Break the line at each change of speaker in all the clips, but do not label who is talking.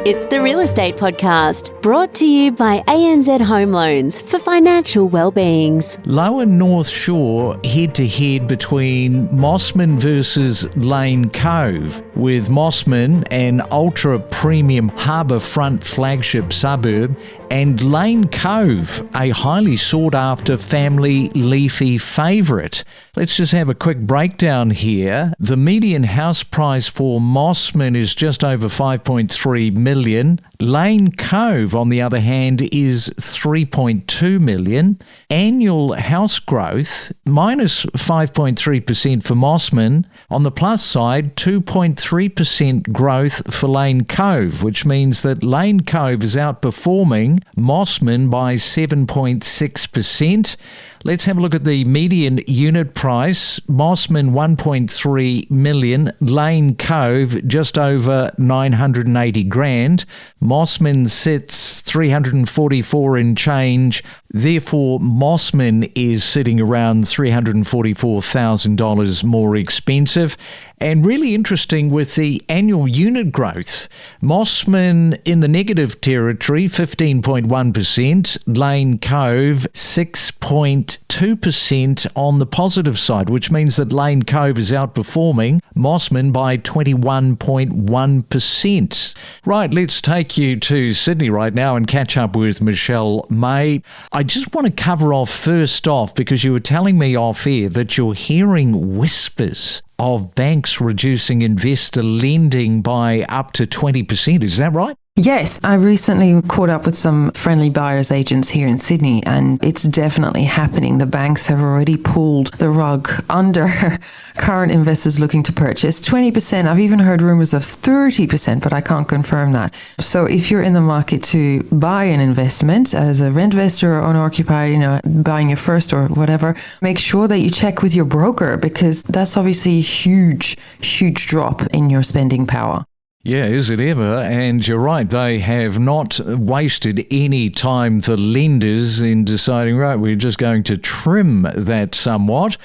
It's the Real Estate Podcast, brought to you by ANZ Home Loans for financial well-beings.
Lower North Shore head-to-head between Mossman versus Lane Cove, with Mossman an ultra-premium harbourfront flagship suburb, and Lane Cove, a highly sought-after family leafy favourite. Let's just have a quick breakdown here. The median house price for Mossman is just over 5.3 million. Lane Cove, on the other hand, is 3.2 million. Annual house growth, minus 5.3% for Mossman. On the plus side, 2.3% growth for Lane Cove, which means that Lane Cove is outperforming Mossman by 7.6%. Let's have a look at the median unit price. Mossman 1.3 million, Lane Cove just over 980 grand. Mossman sits 344 and change. Therefore, Mossman is sitting around $344,000 more expensive. And really interesting with the annual unit growth. Mossman in the negative territory, 15.1%. Lane Cove, 6.2% on the positive side, which means that Lane Cove is outperforming Mossman by 21.1%. Right, let's take you to Sydney right now and catch up with Michelle May. I just want to cover off first off, because you were telling me off air that you're hearing whispers of banks reducing investor lending by up to 20%. Is that right?
Yes, I recently caught up with some friendly buyers agents here in Sydney, and it's definitely happening. The banks have already pulled the rug under current investors looking to purchase. 20%, I've even heard rumours of 30%, but I can't confirm that. So if you're in the market to buy an investment as a rent investor or owner-occupied, buying your first or whatever, make sure that you check with your broker, because that's obviously a huge, huge drop in your spending power.
Yeah, is it ever? And you're right, they have not wasted any time, the lenders, in deciding, right, we're just going to trim that somewhat.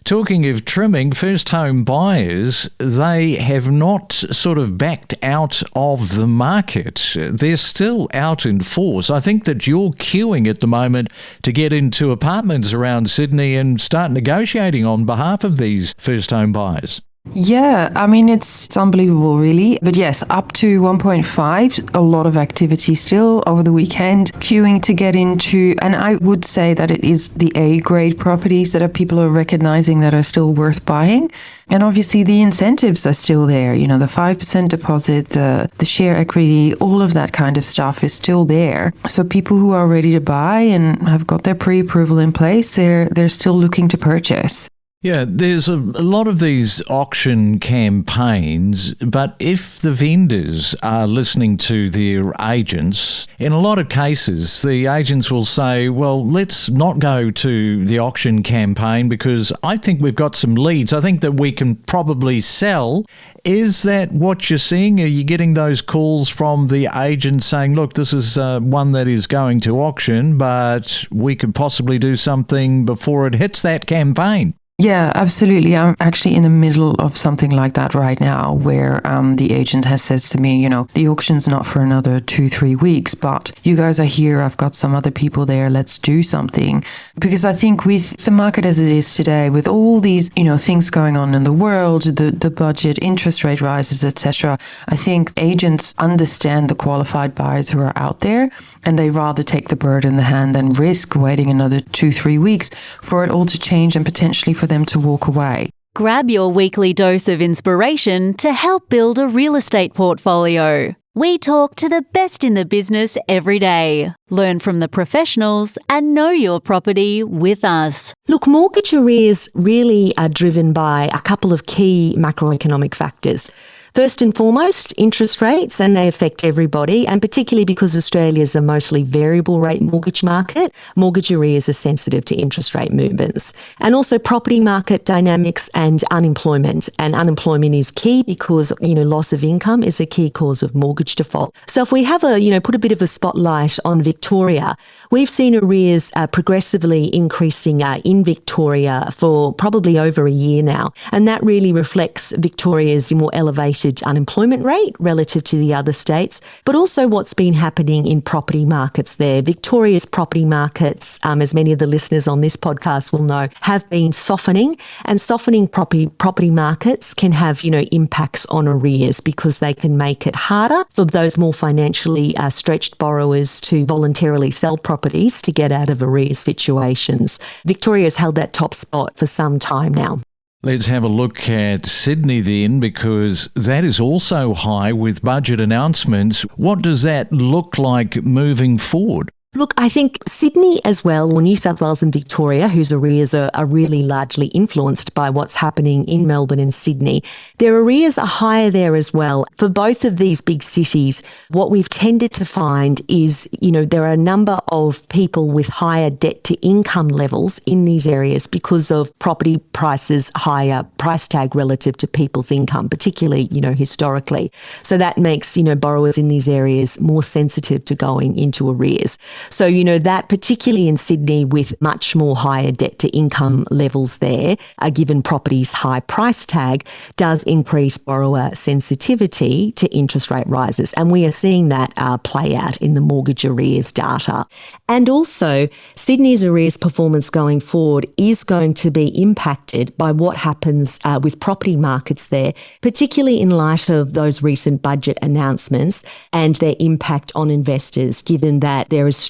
Talking of trimming, first home buyers, they have not sort of backed out of the market. They're still out in force. I think that you're queuing at the moment to get into apartments around Sydney and start negotiating on behalf of these first home buyers.
Yeah, I mean, it's unbelievable, really. But yes, up to 1.5, a lot of activity still over the weekend, queuing to get into. And I would say that it is the A-grade properties that people are recognizing that are still worth buying. And obviously the incentives are still there. The 5% deposit, the share equity, all of that kind of stuff is still there. So people who are ready to buy and have got their pre-approval in place, they're still looking to purchase.
Yeah, there's a lot of these auction campaigns, but if the vendors are listening to their agents, in a lot of cases, the agents will say, well, let's not go to the auction campaign because I think we've got some leads. I think that we can probably sell. Is that what you're seeing? Are you getting those calls from the agents saying, look, this is one that is going to auction, but we could possibly do something before it hits that campaign?
Yeah, absolutely. I'm actually in the middle of something like that right now where the agent has says to me, the auction's not for another 2-3 weeks, but you guys are here. I've got some other people there. Let's do something. Because I think with the market as it is today, with all these, things going on in the world, the budget, interest rate rises, etc., I think agents understand the qualified buyers who are out there, and they rather take the bird in the hand than risk waiting another 2-3 weeks for it all to change and potentially for them to walk away.
Grab your weekly dose of inspiration to help build a real estate portfolio. We talk to the best in the business every day. Learn from the professionals and know your property with us.
Look, mortgage arrears really are driven by a couple of key macroeconomic factors. First and foremost, interest rates, and they affect everybody, and particularly because Australia is a mostly variable rate mortgage market, mortgage arrears are sensitive to interest rate movements. And also property market dynamics and unemployment. And unemployment is key because, loss of income is a key cause of mortgage default. So if we have put a bit of a spotlight on Victoria, we've seen arrears progressively increasing in Victoria for probably over a year now. And that really reflects Victoria's more elevated elevated unemployment rate relative to the other states, but also what's been happening in property markets there. Victoria's property markets, as many of the listeners on this podcast will know, have been softening, and softening property markets can have, impacts on arrears because they can make it harder for those more financially stretched borrowers to voluntarily sell properties to get out of arrears situations. Victoria's held that top spot for some time now.
Let's have a look at Sydney then, because that is also high with budget announcements. What does that look like moving forward?
Look, I think Sydney as well, or New South Wales and Victoria, whose arrears are really largely influenced by what's happening in Melbourne and Sydney, their arrears are higher there as well. For both of these big cities, what we've tended to find is, there are a number of people with higher debt to income levels in these areas because of property prices, higher price tag relative to people's income, particularly, historically. So that makes, borrowers in these areas more sensitive to going into arrears. So, that particularly in Sydney with much more higher debt to income levels there, given property's high price tag, does increase borrower sensitivity to interest rate rises. And we are seeing that play out in the mortgage arrears data. And also, Sydney's arrears performance going forward is going to be impacted by what happens with property markets there, particularly in light of those recent budget announcements and their impact on investors, given that there is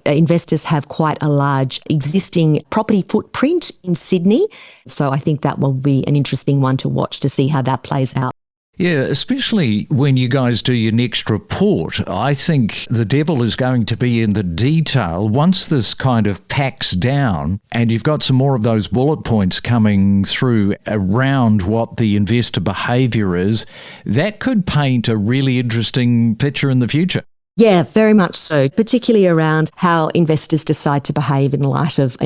investors have quite a large existing property footprint in Sydney. So I think that will be an interesting one to watch to see how that plays out.
Yeah, especially when you guys do your next report. I think the devil is going to be in the detail. Once this kind of packs down and you've got some more of those bullet points coming through around what the investor behaviour is, that could paint a really interesting picture in the future.
Yeah, very much so, particularly around how investors decide to behave in light of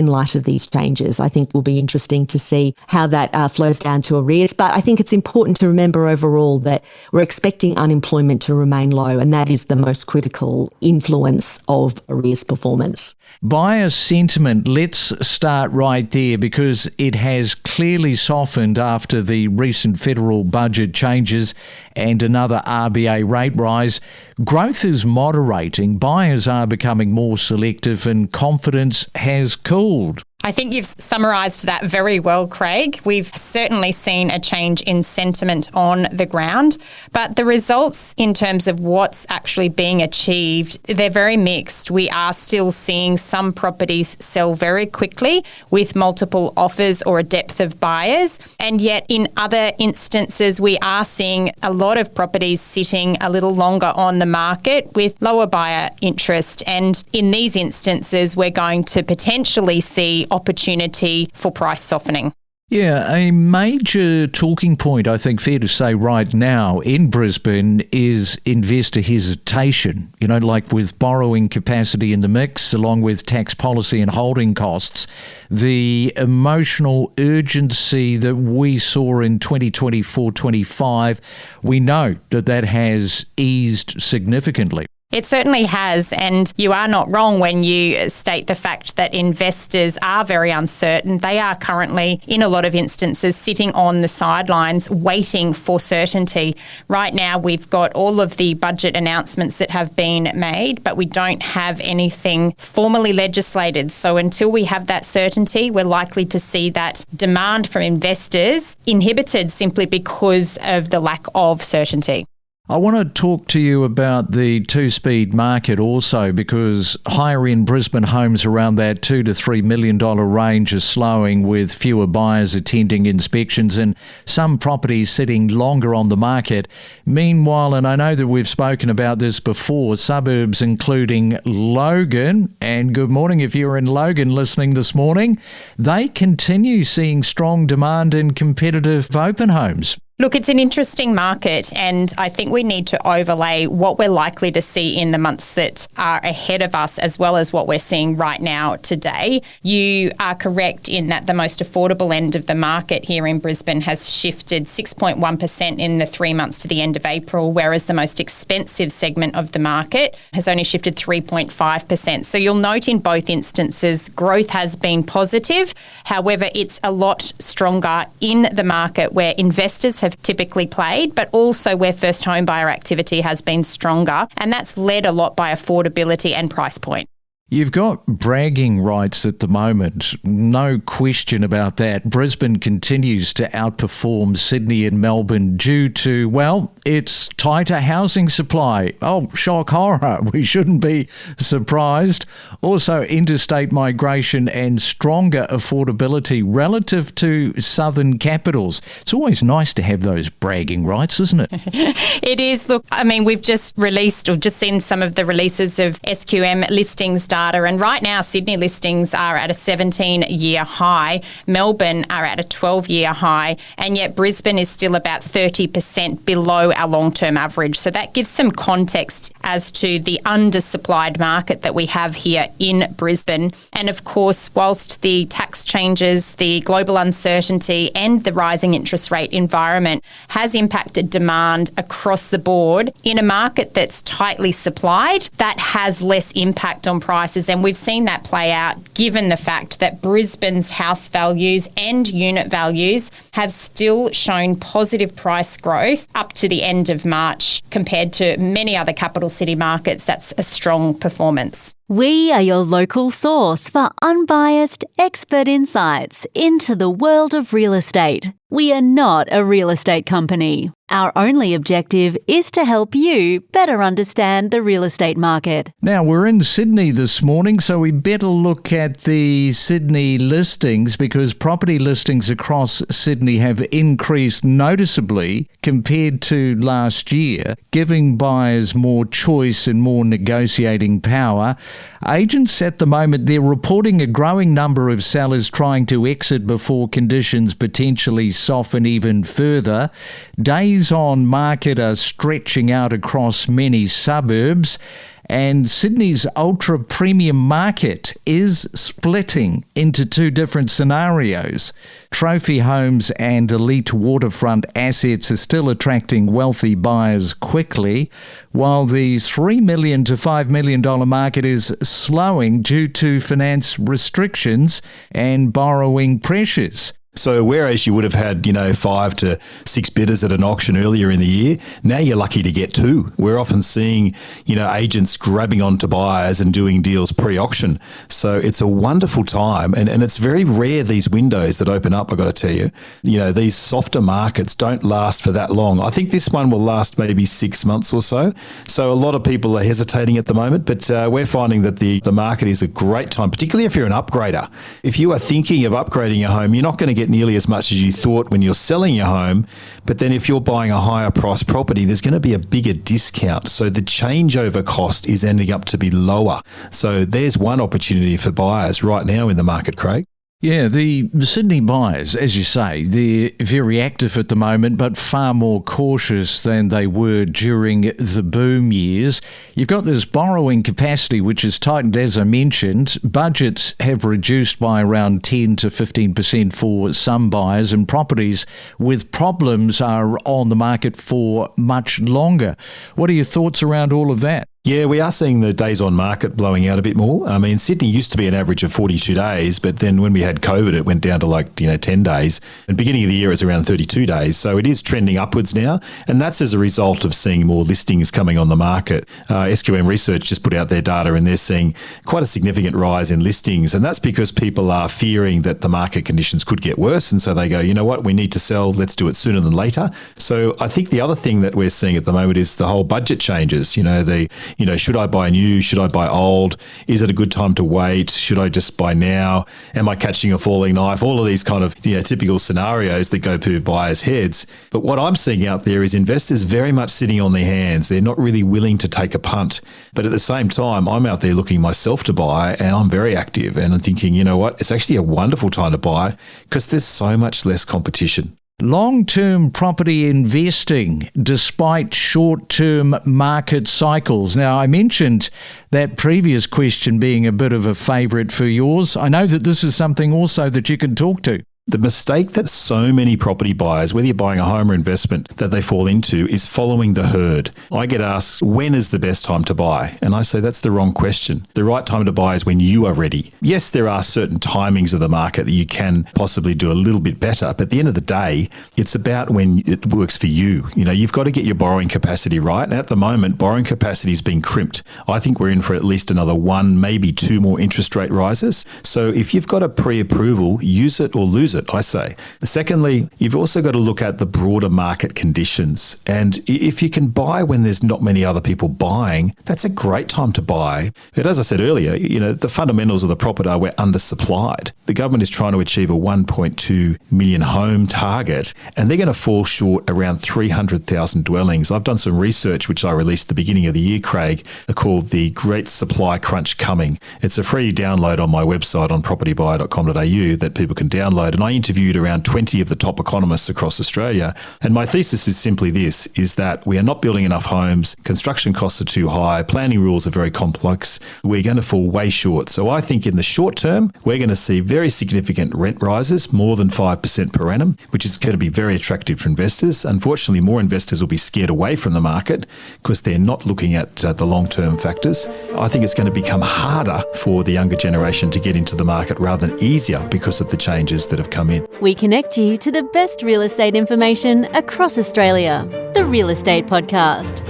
these changes. I think will be interesting to see how that flows down to arrears. But I think it's important to remember overall that we're expecting unemployment to remain low, and that is the most critical influence of arrears performance.
Buyer sentiment, let's start right there, because it has clearly softened after the recent federal budget changes and another RBA rate rise. Growth is moderating, buyers are becoming more selective, and confidence has cooled.
I think you've summarised that very well, Craig. We've certainly seen a change in sentiment on the ground, but the results in terms of what's actually being achieved, they're very mixed. We are still seeing some properties sell very quickly with multiple offers or a depth of buyers, and yet in other instances we are seeing a lot of properties sitting a little longer on the market with lower buyer interest, and in these instances we're going to potentially see opportunity for price softening.
Yeah, a major talking point, I think, fair to say right now in Brisbane is investor hesitation. Like with borrowing capacity in the mix, along with tax policy and holding costs, the emotional urgency that we saw in 2024-25, we know that has eased significantly.
It certainly has, and you are not wrong when you state the fact that investors are very uncertain. They are currently, in a lot of instances, sitting on the sidelines waiting for certainty. Right now, we've got all of the budget announcements that have been made, but we don't have anything formally legislated. So until we have that certainty, we're likely to see that demand from investors inhibited simply because of the lack of certainty.
I want to talk to you about the two-speed market also, because higher-end Brisbane homes around that $2 to $3 million range are slowing, with fewer buyers attending inspections and some properties sitting longer on the market. Meanwhile, and I know that we've spoken about this before, suburbs including Logan, and good morning if you're in Logan listening this morning, they continue seeing strong demand in competitive open homes.
Look, it's an interesting market, and I think we need to overlay what we're likely to see in the months that are ahead of us, as well as what we're seeing right now today. You are correct in that the most affordable end of the market here in Brisbane has shifted 6.1% in the 3 months to the end of April, whereas the most expensive segment of the market has only shifted 3.5%. So you'll note in both instances, growth has been positive. However, it's a lot stronger in the market where investors have have typically played, but also where first home buyer activity has been stronger. And that's led a lot by affordability and price point.
You've got bragging rights at the moment, no question about that. Brisbane continues to outperform Sydney and Melbourne due to, well, its tighter housing supply. Oh, shock horror, we shouldn't be surprised. Also, interstate migration and stronger affordability relative to southern capitals. It's always nice to have those bragging rights, isn't it?
It is. Look, I mean, we've just released or just seen some of the releases of SQM listings data, and right now Sydney listings are at a 17-year high, Melbourne are at a 12-year high, and yet Brisbane is still about 30% below our long-term average. So that gives some context as to the undersupplied market that we have here in Brisbane. And of course, whilst the tax changes, the global uncertainty and the rising interest rate environment has impacted demand across the board, in a market that's tightly supplied, that has less impact on prices. And we've seen that play out given the fact that Brisbane's house values and unit values have still shown positive price growth up to the end of March compared to many other capital city markets. That's a strong performance.
We are your local source for unbiased, expert insights into the world of real estate. We are not a real estate company. Our only objective is to help you better understand the real estate market.
Now, we're in Sydney this morning, so we better look at the Sydney listings because property listings across Sydney have increased noticeably compared to last year, giving buyers more choice and more negotiating power. Agents at the moment, they're reporting a growing number of sellers trying to exit before conditions potentially soften even further. Days on market are stretching out across many suburbs, and Sydney's ultra-premium market is splitting into two different scenarios. Trophy homes and elite waterfront assets are still attracting wealthy buyers quickly, while the $3 million to $5 million market is slowing due to finance restrictions and borrowing pressures.
So whereas you would have had, 5 to 6 bidders at an auction earlier in the year, now you're lucky to get 2. We're often seeing, agents grabbing onto buyers and doing deals pre-auction. So it's a wonderful time. And it's very rare, these windows that open up, I've got to tell you. These softer markets don't last for that long. I think this one will last maybe 6 months or so. So a lot of people are hesitating at the moment, but we're finding that the market is a great time, particularly if you're an upgrader. If you are thinking of upgrading your home, you're not going to get nearly as much as you thought when you're selling your home. But then if you're buying a higher price property, there's going to be a bigger discount. So the changeover cost is ending up to be lower. So there's one opportunity for buyers right now in the market, Craig.
Yeah, the Sydney buyers, as you say, they're very active at the moment, but far more cautious than they were during the boom years. You've got this borrowing capacity, which is tightened, as I mentioned. Budgets have reduced by around 10 to 15% for some buyers, and properties with problems are on the market for much longer. What are your thoughts around all of that?
Yeah, we are seeing the days on market blowing out a bit more. I mean, Sydney used to be an average of 42 days, but then when we had COVID, it went down to 10 days. And beginning of the year, it was around 32 days. So it is trending upwards now. And that's as a result of seeing more listings coming on the market. SQM Research just put out their data and they're seeing quite a significant rise in listings. And that's because people are fearing that the market conditions could get worse. And so they go, you know what, we need to sell. Let's do it sooner than later. So I think the other thing that we're seeing at the moment is the whole budget changes. Should I buy new? Should I buy old? Is it a good time to wait? Should I just buy now? Am I catching a falling knife? All of these kind of typical scenarios that go through buyers' heads. But what I'm seeing out there is investors very much sitting on their hands. They're not really willing to take a punt. But at the same time, I'm out there looking myself to buy and I'm very active. And I'm thinking, you know what? It's actually a wonderful time to buy because there's so much less competition.
Long-term property investing despite short-term market cycles. Now, I mentioned that previous question being a bit of a favourite for yours. I know that this is something also that you can talk to.
The mistake that so many property buyers, whether you're buying a home or investment, that they fall into is following the herd. I get asked, when is the best time to buy? And I say that's the wrong question. The right time to buy is when you are ready. Yes, there are certain timings of the market that you can possibly do a little bit better, but at the end of the day, it's about when it works for you. You've got to get your borrowing capacity right. And at the moment, borrowing capacity is being crimped. I think we're in for at least another 1, maybe 2 more interest rate rises. So if you've got a pre-approval, use it or lose it, I say. Secondly, you've also got to look at the broader market conditions. And if you can buy when there's not many other people buying, that's a great time to buy. But as I said earlier, the fundamentals of the property are we're undersupplied. The government is trying to achieve a 1.2 million home target, and they're going to fall short around 300,000 dwellings. I've done some research, which I released at the beginning of the year, Craig, called The Great Supply Crunch Coming. It's a free download on my website on propertybuyer.com.au that people can download. And I interviewed around 20 of the top economists across Australia. And my thesis is simply this, is that we are not building enough homes, construction costs are too high, planning rules are very complex, we're going to fall way short. So I think in the short term, we're going to see very significant rent rises, more than 5% per annum, which is going to be very attractive for investors. Unfortunately, more investors will be scared away from the market because they're not looking at the long-term factors. I think it's going to become harder for the younger generation to get into the market rather than easier because of the changes that have come in.
We connect you to the best real estate information across Australia. The Real Estate Podcast.